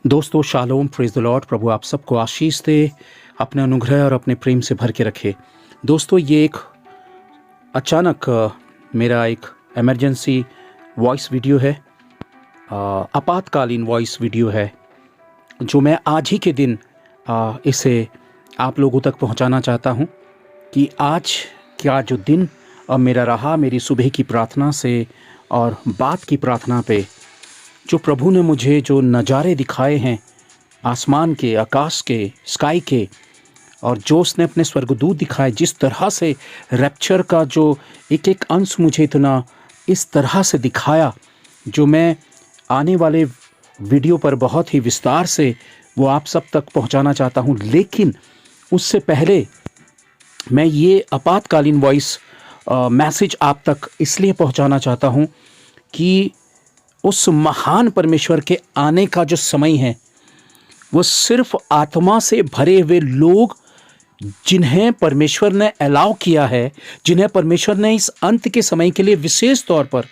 दोस्तों shalom, praise the Lord. प्रभु आप सबको आशीष दे, अपने अनुग्रह और अपने प्रेम से भर के रखे। दोस्तों ये एक अचानक मेरा एक इमरजेंसी वॉइस वीडियो है, आपातकालीन वॉइस वीडियो है, जो मैं आज ही के दिन इसे आप लोगों तक पहुंचाना चाहता हूं कि आज क्या जो दिन मेरा रहा, मेरी सुबह की प्रार्थना से और बात की प्रार्थना पे, जो प्रभु ने मुझे जो नज़ारे दिखाए हैं आसमान के, आकाश के, स्काई के, और जो उसने अपने स्वर्गदूत दिखाए, जिस तरह से रैप्चर का जो एक एक अंश मुझे इतना इस तरह से दिखाया, जो मैं आने वाले वीडियो पर बहुत ही विस्तार से वो आप सब तक पहुंचाना चाहता हूं। लेकिन उससे पहले मैं ये आपातकालीन वॉइस मैसेज आप तक इसलिए पहुंचाना चाहता हूं कि उस महान परमेश्वर के आने का जो समय है, वो सिर्फ आत्मा से भरे हुए लोग, जिन्हें परमेश्वर ने अलाउ किया है, जिन्हें परमेश्वर ने इस अंत के समय के लिए विशेष तौर पर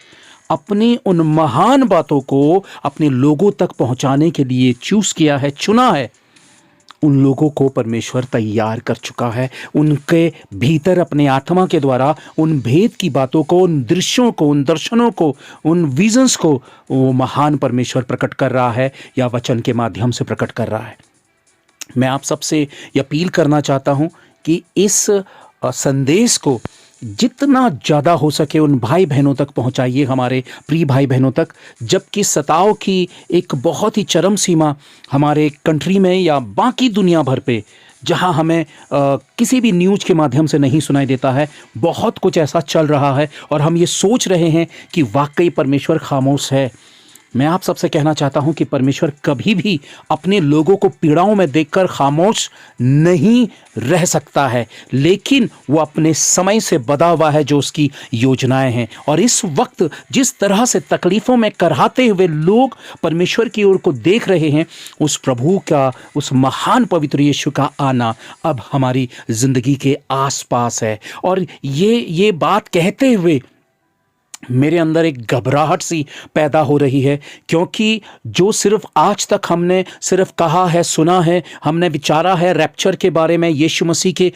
अपनी उन महान बातों को अपने लोगों तक पहुंचाने के लिए चूज किया है, चुना है, उन लोगों को परमेश्वर तैयार कर चुका है। उनके भीतर अपने आत्मा के द्वारा उन भेद की बातों को, उन दृश्यों को, उन दर्शनों को, उन विजन्स को वो महान परमेश्वर प्रकट कर रहा है या वचन के माध्यम से प्रकट कर रहा है। मैं आप सबसे अपील करना चाहता हूं कि इस संदेश को जितना ज़्यादा हो सके उन भाई बहनों तक पहुंचाइए, हमारे प्रिय भाई बहनों तक। जबकि सताव की एक बहुत ही चरम सीमा हमारे कंट्री में या बाकी दुनिया भर पे, जहां हमें किसी भी न्यूज़ के माध्यम से नहीं सुनाई देता है, बहुत कुछ ऐसा चल रहा है और हम ये सोच रहे हैं कि वाकई परमेश्वर खामोश है। मैं आप सबसे कहना चाहता हूं कि परमेश्वर कभी भी अपने लोगों को पीड़ाओं में देखकर खामोश नहीं रह सकता है, लेकिन वो अपने समय से बधा हुआ है जो उसकी योजनाएं हैं। और इस वक्त जिस तरह से तकलीफ़ों में कराहते हुए लोग परमेश्वर की ओर को देख रहे हैं, उस प्रभु का, उस महान पवित्र यीशु का आना अब हमारी ज़िंदगी के आसपास है। और ये बात कहते हुए मेरे अंदर एक घबराहट सी पैदा हो रही है, क्योंकि जो सिर्फ आज तक हमने सिर्फ कहा है, सुना है, हमने विचारा है रैप्चर के बारे में, यीशु मसीह के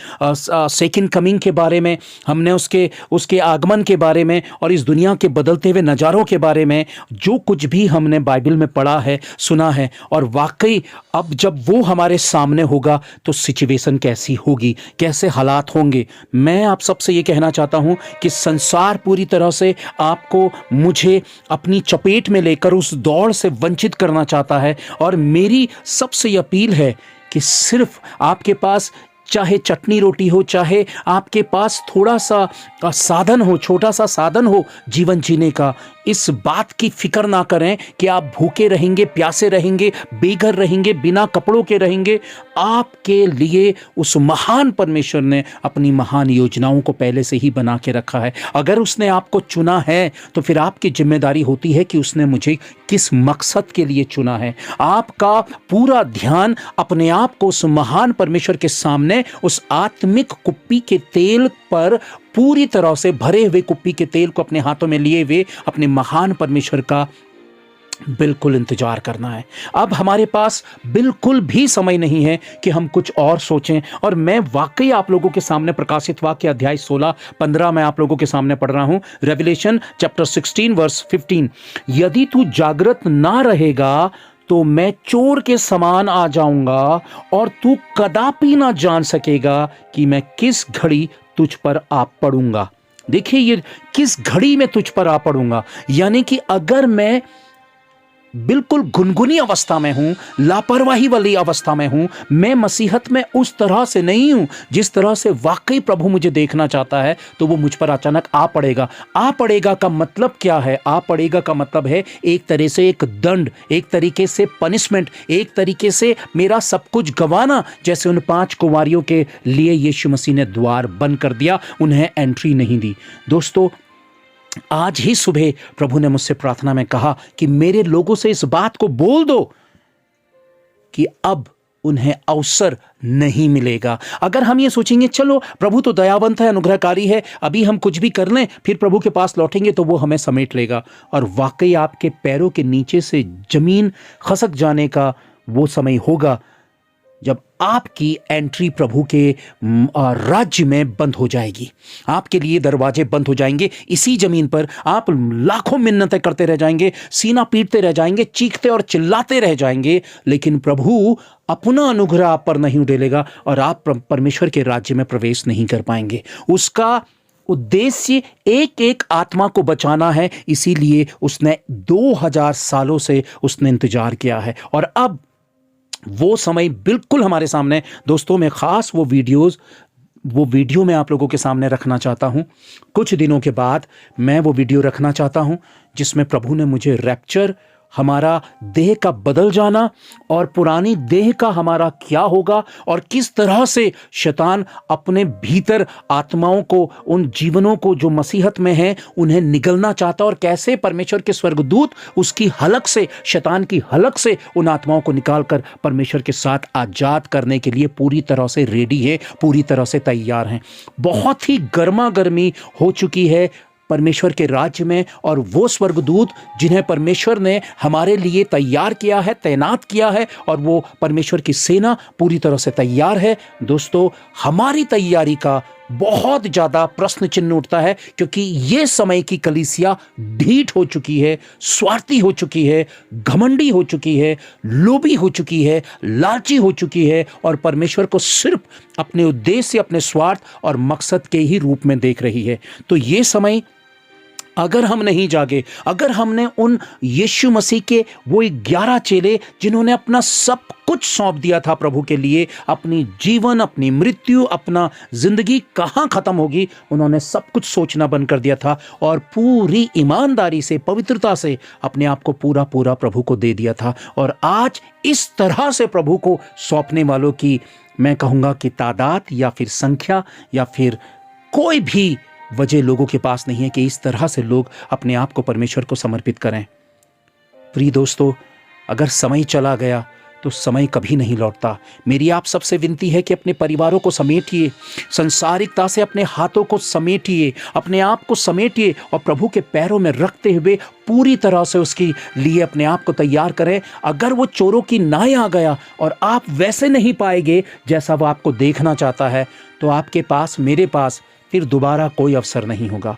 सेकंड कमिंग के बारे में, हमने उसके आगमन के बारे में और इस दुनिया के बदलते हुए नज़ारों के बारे में जो कुछ भी हमने बाइबल में पढ़ा है, सुना है, और वाकई अब जब वो हमारे सामने होगा तो सिचुएशन कैसी होगी, कैसे हालात होंगे। मैं आप सबसे ये कहना चाहता हूँ कि संसार पूरी तरह से आपको, मुझे अपनी चपेट में लेकर उस दौड़ से वंचित करना चाहता है। और मेरी सबसे अपील है कि सिर्फ आपके पास चाहे चटनी रोटी हो, चाहे आपके पास थोड़ा सा साधन हो, छोटा सा साधन हो जीवन जीने का, इस बात की फिक्र ना करें कि आप भूखे रहेंगे, प्यासे रहेंगे, बेघर रहेंगे, बिना कपड़ों के रहेंगे। आपके लिए उस महान परमेश्वर ने अपनी महान योजनाओं को पहले से ही बना के रखा है। अगर उसने आपको चुना है तो फिर आपकी जिम्मेदारी होती है कि उसने मुझे किस मकसद के लिए चुना है। आपका पूरा ध्यान अपने आप को उस महान परमेश्वर के सामने, उस आत्मिक कुप्पी के तेल पर, पूरी तरह से भरे हुए कुप्पी के तेल को अपने हाथों में लिए हुए अपने महान परमेश्वर का बिल्कुल इंतजार करना है। अब हमारे पास बिल्कुल भी समय नहीं है कि हम कुछ और सोचें। और मैं वाकई आप लोगों के सामने प्रकाशित वाक्य अध्याय 16-15 मैं आप लोगों के सामने पढ़ रहा हूं। रेवलेशन चैप्टर 16 वर्स 15, यदि तू जागृत ना रहेगा तो मैं चोर के समान आ जाऊंगा और तू कदापि ना जान सकेगा कि मैं किस घड़ी तुझ पर आ पड़ूंगा। देखिए, ये किस घड़ी में तुझ पर आ पड़ूंगा, यानी कि अगर मैं बिल्कुल गुनगुनी अवस्था में हूं, लापरवाही वाली अवस्था में हूं, मैं मसीहत में उस तरह से नहीं हूं जिस तरह से वाकई प्रभु मुझे देखना चाहता है, तो वो मुझ पर अचानक आ पड़ेगा। आ पड़ेगा का मतलब क्या है? आ पड़ेगा का मतलब है एक तरह से एक दंड, एक तरीके से पनिशमेंट, एक तरीके से मेरा सब कुछ गंवाना। जैसे उन 5 कुंवारियों के लिए यीशु मसीह ने द्वार बंद कर दिया, उन्हें एंट्री नहीं दी। दोस्तों, आज ही सुबह प्रभु ने मुझसे प्रार्थना में कहा कि मेरे लोगों से इस बात को बोल दो कि अब उन्हें अवसर नहीं मिलेगा। अगर हम ये सोचेंगे चलो प्रभु तो दयावंत है, अनुग्रहकारी है, अभी हम कुछ भी कर लें फिर प्रभु के पास लौटेंगे तो वो हमें समेट लेगा, और वाकई आपके पैरों के नीचे से जमीन खसक जाने का वो समय होगा जब आपकी एंट्री प्रभु के राज्य में बंद हो जाएगी। आपके लिए दरवाजे बंद हो जाएंगे। इसी जमीन पर आप लाखों मिन्नतें करते रह जाएंगे, सीना पीटते रह जाएंगे, चीखते और चिल्लाते रह जाएंगे, लेकिन प्रभु अपना अनुग्रह आप पर नहीं उड़ेलेगा और आप परमेश्वर के राज्य में प्रवेश नहीं कर पाएंगे। उसका उद्देश्य एक एक आत्मा को बचाना है, इसीलिए उसने 2000 सालों से उसने इंतजार किया है और अब वो समय बिल्कुल हमारे सामने। दोस्तों, मैं खास वो वीडियो मैं आप लोगों के सामने रखना चाहता हूं। कुछ दिनों के बाद मैं वो वीडियो रखना चाहता हूं जिसमें प्रभु ने मुझे रैप्चर, हमारा देह का बदल जाना और पुरानी देह का हमारा क्या होगा और किस तरह से शैतान अपने भीतर आत्माओं को, उन जीवनों को जो मसीहत में हैं, उन्हें निगलना चाहता और कैसे परमेश्वर के स्वर्गदूत उसकी हलक से, शैतान की हलक से उन आत्माओं को निकालकर परमेश्वर के साथ आजाद करने के लिए पूरी तरह से रेडी है, पूरी तरह से तैयार हैं। बहुत ही गर्मा गर्मी हो चुकी है परमेश्वर के राज्य में और वो स्वर्गदूत जिन्हें परमेश्वर ने हमारे लिए तैयार किया है, तैनात किया है, और वो परमेश्वर की सेना पूरी तरह से तैयार है। दोस्तों, हमारी तैयारी का बहुत ज़्यादा प्रश्न चिन्ह उठता है क्योंकि ये समय की कलीसिया ढीठ हो चुकी है, स्वार्थी हो चुकी है, घमंडी हो चुकी है, लोभी हो चुकी है, लालची हो चुकी है और परमेश्वर को सिर्फ अपने उद्देश्य, अपने स्वार्थ और मकसद के ही रूप में देख रही है। तो ये समय अगर हम नहीं जागे, अगर हमने उन यीशु मसीह के वो 11 चेले जिन्होंने अपना सब कुछ सौंप दिया था प्रभु के लिए, अपनी जीवन, अपनी मृत्यु, अपना जिंदगी कहाँ खत्म होगी, उन्होंने सब कुछ सोचना बंद कर दिया था और पूरी ईमानदारी से, पवित्रता से अपने आप को पूरा पूरा प्रभु को दे दिया था। और आज इस तरह से प्रभु को सौंपने वालों की मैं कहूँगा कि तादाद या फिर संख्या या फिर कोई भी वजह लोगों के पास नहीं है कि इस तरह से लोग अपने आप को परमेश्वर को समर्पित करें। प्रिय दोस्तों, अगर समय चला गया तो समय कभी नहीं लौटता। मेरी आप सबसे विनती है कि अपने परिवारों को समेटिए, संसारिकता से अपने हाथों को समेटिए, अपने आप को समेटिए और प्रभु के पैरों में रखते हुए पूरी तरह से उसके लिए अपने आप को तैयार करें। अगर वो चोरों की नाय आ गया और आप वैसे नहीं पाएंगे जैसा वो आपको देखना चाहता है, तो आपके पास, मेरे पास फिर दोबारा कोई अवसर नहीं होगा।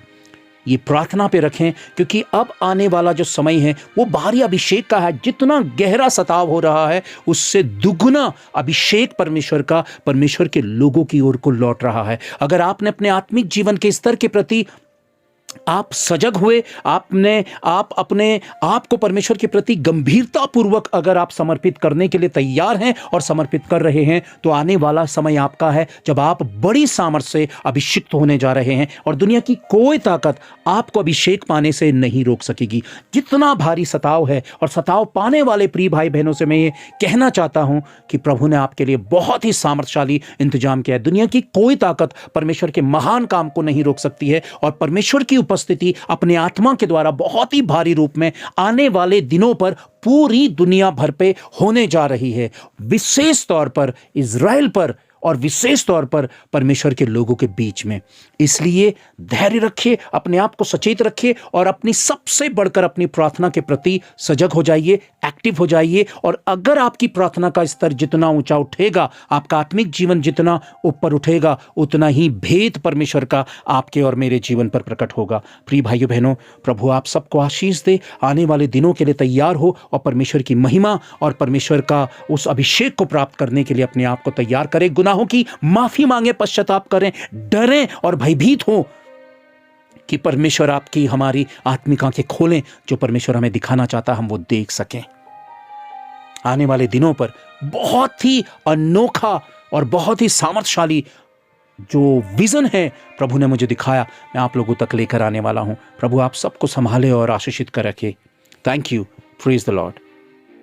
ये प्रार्थना पे रखें क्योंकि अब आने वाला जो समय है वो बाहरी अभिषेक का है। जितना गहरा सताव हो रहा है उससे दुगना अभिषेक परमेश्वर के लोगों की ओर को लौट रहा है। अगर आपने अपने आत्मिक जीवन के स्तर के प्रति आप सजग हुए, आप अपने आप को परमेश्वर के प्रति गंभीरता पूर्वक अगर आप समर्पित करने के लिए तैयार हैं और समर्पित कर रहे हैं, तो आने वाला समय आपका है जब आप बड़ी सामर्थ से अभिषिक्त होने जा रहे हैं और दुनिया की कोई ताकत आपको अभिषेक पाने से नहीं रोक सकेगी। जितना भारी सताव है और सताव पाने वाले प्रिय भाई बहनों से मैं ये कहना चाहता हूं कि प्रभु ने आपके लिए बहुत ही सामर्थ्यशाली इंतजाम किया है। दुनिया की कोई ताकत परमेश्वर के महान काम को नहीं रोक सकती है और परमेश्वर की उपस्थिति अपने आत्मा के द्वारा बहुत ही भारी रूप में आने वाले दिनों पर पूरी दुनिया भर पे होने जा रही है। विशेष तौर पर इज़राइल पर और विशेष तौर पर परमेश्वर के लोगों के बीच में। इसलिए धैर्य रखिए, अपने आप को सचेत रखिए और अपनी सबसे बढ़कर अपनी प्रार्थना के प्रति सजग हो जाइए, एक्टिव हो जाइए। और अगर आपकी प्रार्थना का स्तर जितना ऊंचा उठेगा, आपका आत्मिक जीवन जितना ऊपर उठेगा, उतना ही भेद परमेश्वर का आपके और मेरे जीवन पर प्रकट होगा। प्रिय भाइयों बहनों, प्रभु आप सबको आशीष दे, आने वाले दिनों के लिए तैयार हो और परमेश्वर की महिमा और परमेश्वर का उस अभिषेक को प्राप्त करने के लिए अपने आप को तैयार करें। गुनाहों की माफी मांगे, पश्चाताप करें, डरें और भयभीत हो कि परमेश्वर आपकी, हमारी आत्मिक आंखें खोलें, जो परमेश्वर हमें दिखाना चाहता हम वो देख सकें। आने वाले दिनों पर बहुत ही अनोखा और बहुत ही सामर्थ्यशाली जो विजन है प्रभु ने मुझे दिखाया, मैं आप लोगों तक लेकर आने वाला हूं। प्रभु आप सबको संभाले और आशीषित कर रखे। Thank you. Praise the Lord.